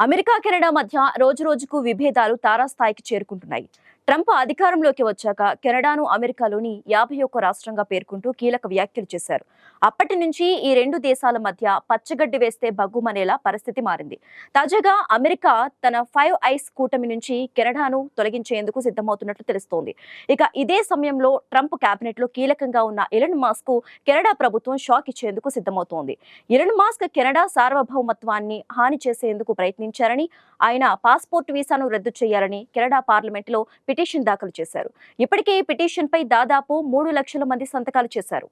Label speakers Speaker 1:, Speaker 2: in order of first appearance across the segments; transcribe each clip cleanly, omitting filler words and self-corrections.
Speaker 1: America, Canada మధ్య రోజురోజుకు విభేదాలు తారాస్థాయికి చేరుకుంటున్నాయి. ట్రంప్ అధికారంలోకి వచ్చాక కెనడాను అమెరికాలోని 51 రాష్ట్రంగా పేర్కొంటూ కీలక వ్యాఖ్యలు చేశారు. అప్పటి నుంచి ఈ రెండు దేశాల మధ్య పచ్చగడ్డి వేస్తే బగ్గుమనేలా పరిస్థితి మారింది. తాజాగా అమెరికా తన 5 ఐస్ కూటమి నుంచి కెనడాను తొలగించేందుకు సిద్ధమవుతున్నట్లు తెలుస్తోంది. ఇక ఇదే సమయంలో ట్రంప్ కేబినెట్ లో కీలకంగా ఉన్న ఎలన్ మస్క్ కు కెనడా ప్రభుత్వం షాక్ ఇచ్చేందుకు సిద్ధమవుతోంది. ఎలన్ మస్క్ కెనడా సార్వభౌమత్వాన్ని హాని చేసేందుకు ప్రయత్నించారని, ఆయన పాస్పోర్ట్ వీసాను రద్దు చేయాలని కెనడా పార్లమెంట్ లో పిటిషన్ దాఖలు చేశారు. ఇప్పటికే ఈ పిటిషన్ పై దాదాపు 3 లక్షల మంది సంతకాలు చేశారు.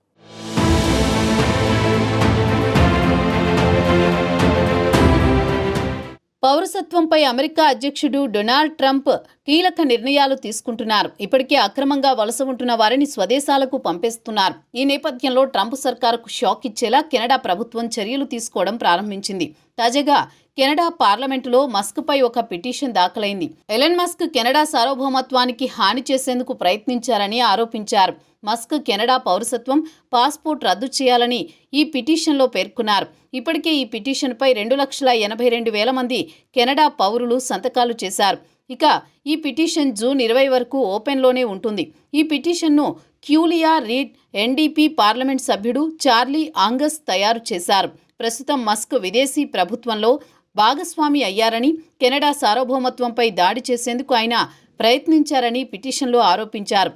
Speaker 2: పౌరసత్వంపై అమెరికా అధ్యక్షుడు డొనాల్డ్ ట్రంప్ కీలక నిర్ణయాలు తీసుకుంటున్నారు. ఇప్పటికే అక్రమంగా వలస ఉంటున్న వారిని స్వదేశాలకు పంపేస్తున్నారు. ఈ నేపథ్యంలో ట్రంప్ సర్కారుకు షాక్ ఇచ్చేలా కెనడా ప్రభుత్వం చర్యలు తీసుకోవడం ప్రారంభించింది. తాజాగా కెనడా పార్లమెంటులో మస్క్పై ఒక పిటిషన్ దాఖలైంది. ఎలన్ మస్క్ కెనడా సార్వభౌమత్వానికి హాని చేసేందుకు ప్రయత్నించారని ఆరోపించారు. మస్క్ కెనడా పౌరసత్వం, పాస్పోర్ట్ రద్దు చేయాలని ఈ పిటిషన్లో పేర్కొన్నారు. ఇప్పటికే ఈ పిటిషన్పై 2,82,000 మంది కెనడా పౌరులు సంతకాలు చేశారు. ఇక ఈ పిటిషన్ జూన్ 20 వరకు ఓపెన్లోనే ఉంటుంది. ఈ పిటిషన్ను క్యూలియా రీడ్ ఎన్డీపీ పార్లమెంట్ సభ్యుడు చార్లీ ఆంగస్ తయారు చేశారు. ప్రస్తుతం మస్క్ విదేశీ ప్రభుత్వంలో భాగస్వామి అయ్యారని, కెనడా సార్వభౌమత్వంపై దాడి చేసేందుకు ఆయన ప్రయత్నించారని పిటిషన్లో ఆరోపించారు.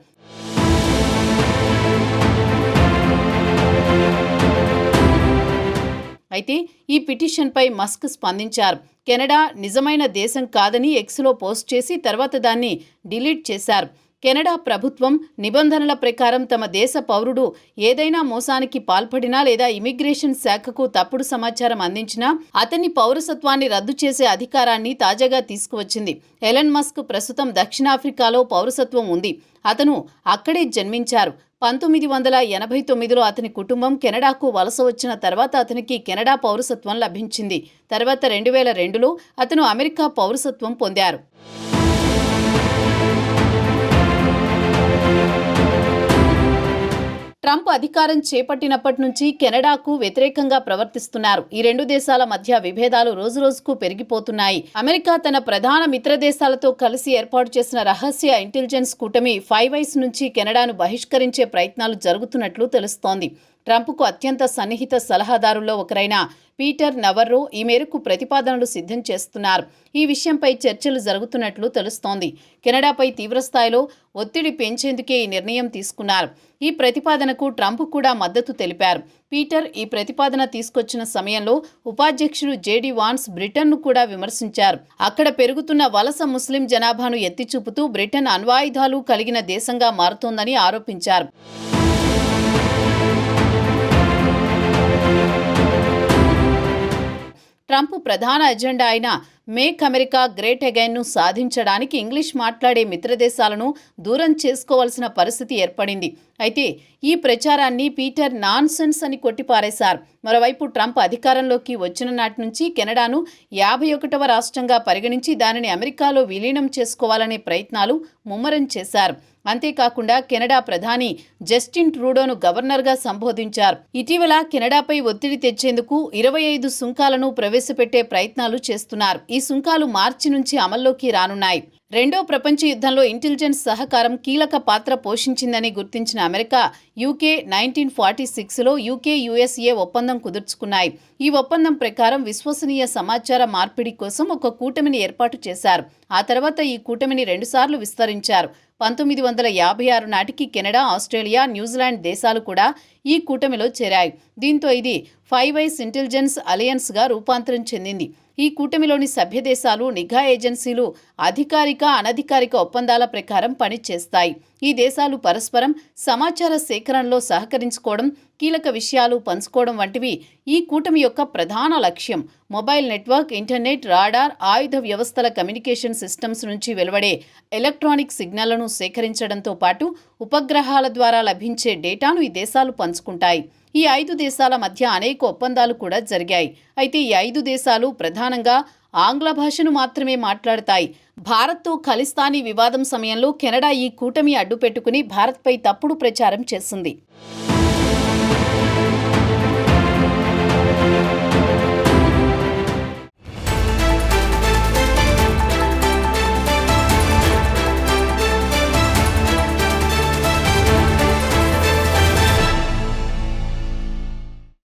Speaker 2: అయితే ఈ పిటిషన్పై మస్క్ స్పందించారు. కెనడా నిజమైన దేశం కాదని ఎక్స్లో పోస్ట్ చేసి తర్వాత దాన్ని డిలీట్ చేశారు. కెనడా ప్రభుత్వం నిబంధనల ప్రకారం తమ దేశ పౌరుడు ఏదైనా మోసానికి పాల్పడినా లేదా ఇమిగ్రేషన్ శాఖకు తప్పుడు సమాచారం అందించినా అతని పౌరసత్వాన్ని రద్దు చేసే అధికారాన్ని తాజాగా తీసుకువచ్చింది. ఎలన్ మస్క్ ప్రస్తుతం దక్షిణాఫ్రికాలో పౌరసత్వం ఉంది. అతను అక్కడే జన్మించారు. 1989లో అతని కుటుంబం కెనడాకు వలస వచ్చిన తర్వాత అతనికి కెనడా పౌరసత్వం లభించింది. తర్వాత 2002లో అతను అమెరికా పౌరసత్వం పొందారు. ట్రంప్ అధికారం చేపట్టినప్పటి నుంచి కెనడాకు వ్యతిరేకంగా ప్రవర్తిస్తున్నారు. ఈ రెండు దేశాల మధ్య విభేదాలు రోజురోజుకు పెరిగిపోతున్నాయి. అమెరికా తన ప్రధాన మిత్ర దేశాలతో కలిసి ఏర్పాటు చేసిన రహస్య ఇంటెలిజెన్స్ కూటమి 5 ఐస్ నుంచి కెనడాను బహిష్కరించే ప్రయత్నాలు జరుగుతున్నట్లు తెలుస్తోంది. ట్రంప్కు అత్యంత సన్నిహిత సలహాదారుల్లో ఒకరైన పీటర్ నవర్రో ఈ మేరకు ప్రతిపాదనలు సిద్ధం చేస్తున్నారు. ఈ విషయంపై చర్చలు జరుగుతున్నట్లు తెలుస్తోంది. కెనడాపై తీవ్రస్థాయిలో ఒత్తిడి పెంచేందుకే ఈ నిర్ణయం తీసుకున్నారు. ఈ ప్రతిపాదనకు ట్రంప్ కూడా మద్దతు తెలిపారు. పీటర్ ఈ ప్రతిపాదన తీసుకొచ్చిన సమయంలో ఉపాధ్యక్షుడు జేడీ వాన్స్ బ్రిటన్ను కూడా విమర్శించారు. అక్కడ పెరుగుతున్న వలస ముస్లిం జనాభాను ఎత్తిచూపుతూ బ్రిటన్ అణ్వాయుధాలు కలిగిన దేశంగా మారుతోందని ఆరోపించారు. ట్రంప్ ప్రధాన ఎజెండా అయిన మేక్ అమెరికా గ్రేట్ అగైన్ను సాధించడానికి ఇంగ్లీష్ మాట్లాడే మిత్రదేశాలను దూరం చేసుకోవాల్సిన పరిస్థితి ఏర్పడింది. అయితే ఈ ప్రచారాన్ని పీటర్ నాన్సెన్స్ అని కొట్టిపారేశారు. మరోవైపు ట్రంప్ అధికారంలోకి వచ్చిన నాటి నుంచి కెనడాను 51వ రాష్ట్రంగా పరిగణించి దానిని అమెరికాలో విలీనం చేసుకోవాలనే ప్రయత్నాలు ముమ్మరం చేశారు. అంతేకాకుండా కెనడా ప్రధాని జస్టిన్ ట్రూడోను గవర్నర్గా సంబోధించారు. ఇటీవల కెనడాపై ఒత్తిడి తెచ్చేందుకు 25 సుంకాలను ప్రవేశపెట్టే ప్రయత్నాలు చేస్తున్నారు. ఈ సుంకాలు మార్చి నుంచి అమల్లోకి రానున్నాయి. రెండో ప్రపంచ యుద్ధంలో ఇంటెలిజెన్స్ సహకారం కీలక పాత్ర పోషించిందని గుర్తించిన అమెరికా, యూకే 1946లో యూకే-యుఎస్ఏ ఒప్పందం కుదుర్చుకున్నాయి. ఈ ఒప్పందం ప్రకారం విశ్వసనీయ సమాచార మార్పిడి కోసం ఒక కూటమిని ఏర్పాటు చేశారు. ఆ తర్వాత ఈ కూటమిని 2 సార్లు విస్తరించారు. 1956 నాటికి కెనడా, ఆస్ట్రేలియా, న్యూజిలాండ్ దేశాలు కూడా ఈ కూటమిలో చేరాయి. దీంతో ఇది 5 ఐస్ ఇంటెలిజెన్స్ అలయన్స్గా రూపాంతరం చెందింది. ఈ కూటమిలోని సభ్య దేశాలు నిఘా ఏజెన్సీలు అధికారిక, అనధికారిక ఒప్పందాల ప్రకారం పనిచేస్తాయి. ఈ దేశాలు పరస్పరం సమాచార సేకరణలో సహకరించుకోవడం, కీలక విషయాలు పంచుకోవడం వంటివి ఈ కూటమి యొక్క ప్రధాన లక్ష్యం. మొబైల్ నెట్వర్క్, ఇంటర్నెట్, రాడార్, ఆయుధ వ్యవస్థల కమ్యూనికేషన్ సిస్టమ్స్ నుంచి వెలువడే ఎలక్ట్రానిక్ సిగ్నళ్లను సేకరించడంతో పాటు ఉపగ్రహాల ద్వారా లభించే డేటాను ఈ దేశాలు పంచుకుంటాయి. ఈ 5 దేశాల మధ్య అనేక ఒప్పందాలు కూడా జరిగాయి. అయితే ఈ 5 దేశాలు ప్రధానంగా ఆంగ్ల భాషను మాత్రమే మాట్లాడతాయి. భారత్తో ఖలిస్తానీ వివాదం సమయంలో కెనడా ఈ కూటమి అడ్డుపెట్టుకుని భారత్పై తప్పుడు ప్రచారం చేసింది.